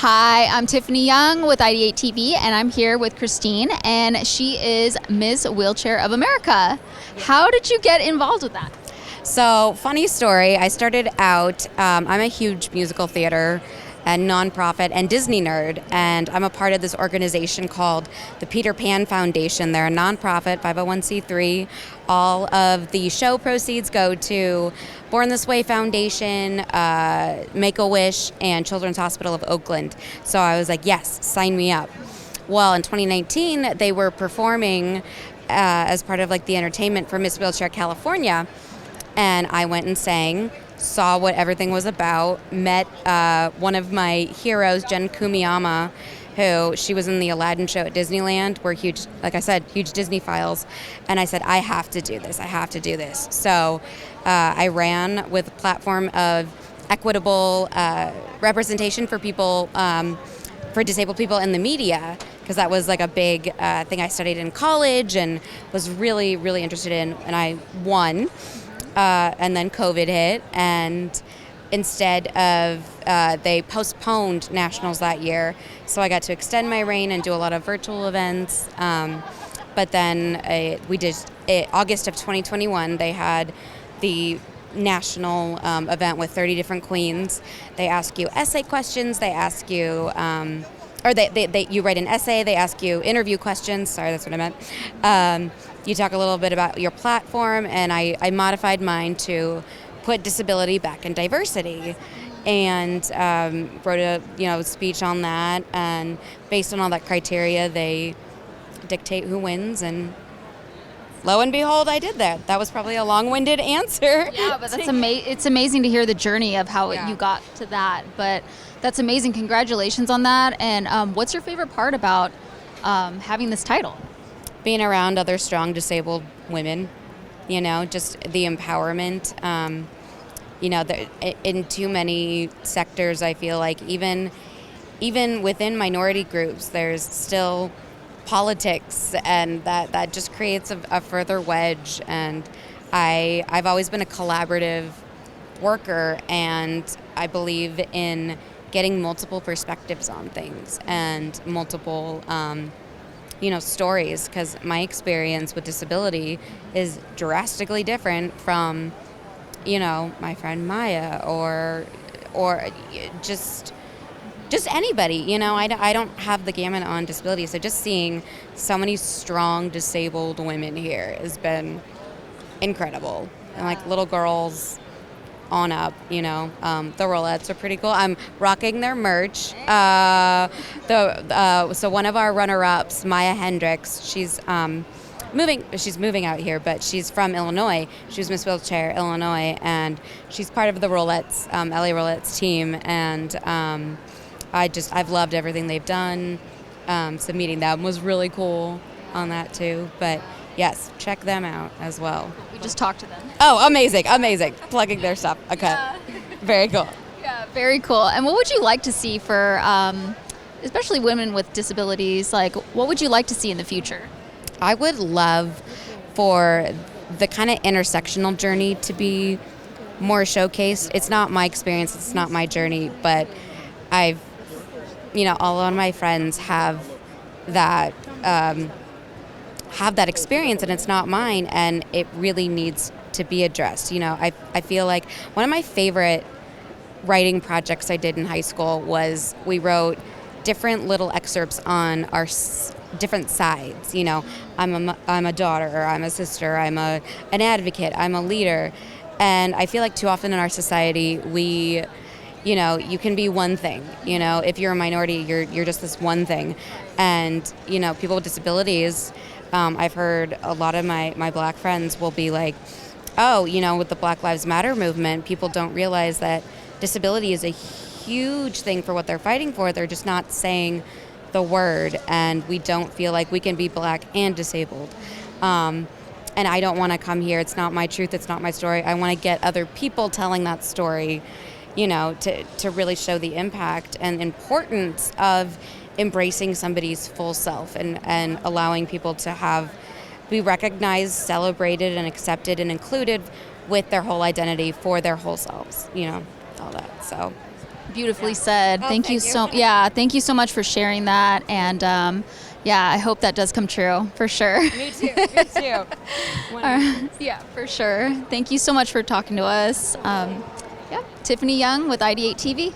Hi, I'm Tiffany Young with IdeateTV, and I'm here with Christine, and she is Miss Wheelchair of America. How did you get involved with that? So, funny story, I started out, I'm a huge musical theater and nonprofit and Disney nerd, and I'm a part of this organization called the Peter Pan Foundation. They're a nonprofit, 501c3. All of the show proceeds go to Born This Way Foundation, Make-A-Wish, and Children's Hospital of Oakland. So I was like, yes, sign me up. Well, in 2019, they were performing as part of like the entertainment for Miss Wheelchair California, and I went and sang, saw what everything was about, met one of my heroes, Jen Kumiyama, who she was in the Aladdin show at Disneyland. We're huge, like I said, huge Disney files. And I said, I have to do this. I have to do this. So I ran with a platform of equitable representation for people, for disabled people in the media, because that was like a big thing I studied in college and was really, really interested in. And I won. And then COVID hit, and instead of, they postponed nationals that year, so I got to extend my reign and do a lot of virtual events. But then August of 2021, they had the national event with 30 different queens. They ask you essay questions, they ask you, you write an essay, they ask you interview questions, sorry, that's what I meant. You talk a little bit about your platform, and I modified mine to put disability back in diversity, and wrote a speech on that. And based on all that criteria, they dictate who wins. And lo and behold, I did that. That was probably a long-winded answer. Yeah, but it's amazing to hear the journey of how you got to that. But that's amazing. Congratulations on that. And what's your favorite part about having this title? Being around other strong disabled women, just the empowerment. In too many sectors, I feel like even within minority groups, there's still politics, and that just creates a further wedge. And I've always been a collaborative worker, and I believe in getting multiple perspectives on things and multiple stories, because my experience with disability is drastically different from, my friend Maya or just anybody. I don't have the gamut on disability, so just seeing so many strong disabled women here has been incredible. And like little girls on up, the Rollettes are pretty cool. I'm rocking their merch. So one of our runner-ups, Maya Hendricks, she's moving out here, but she's from Illinois. She was Miss Wheelchair Illinois, and she's part of the Rollettes, LA Rollettes team. And I've loved everything they've done. So meeting them was really cool on that too. But yes, check them out as well. We just talked to them. Oh, amazing. Plugging their stuff. Okay. Yeah. Very cool. Yeah, very cool. And what would you like to see for, especially women with disabilities, like what would you like to see in the future? I would love for the kind of intersectional journey to be more showcased. It's not my experience, it's not my journey, but a lot of my friends have that experience, and it's not mine, and it really needs to be addressed. I feel like one of my favorite writing projects I did in high school was we wrote different little excerpts on our different sides. I'm a daughter, or I'm a sister, I'm an advocate, I'm a leader. And I feel like too often in our society we you can be one thing. If you're a minority, you're just this one thing. And people with disabilities, I've heard a lot of my Black friends will be like, oh, with the Black Lives Matter movement, people don't realize that disability is a huge thing for what they're fighting for. They're just not saying the word, and we don't feel like we can be Black and disabled. And I don't want to come here. It's not my truth. It's not my story. I want to get other people telling that story, to really show the impact and importance of embracing somebody's full self, and allowing people to be recognized, celebrated, and accepted and included with their whole identity for their whole selves, all that. So Beautifully said. Oh, thank you thank you so much for sharing that. And I hope that does come true for sure. Me too. Me too. Yeah, for sure. Thank you so much for talking to us. Tiffany Young with IdeateTV.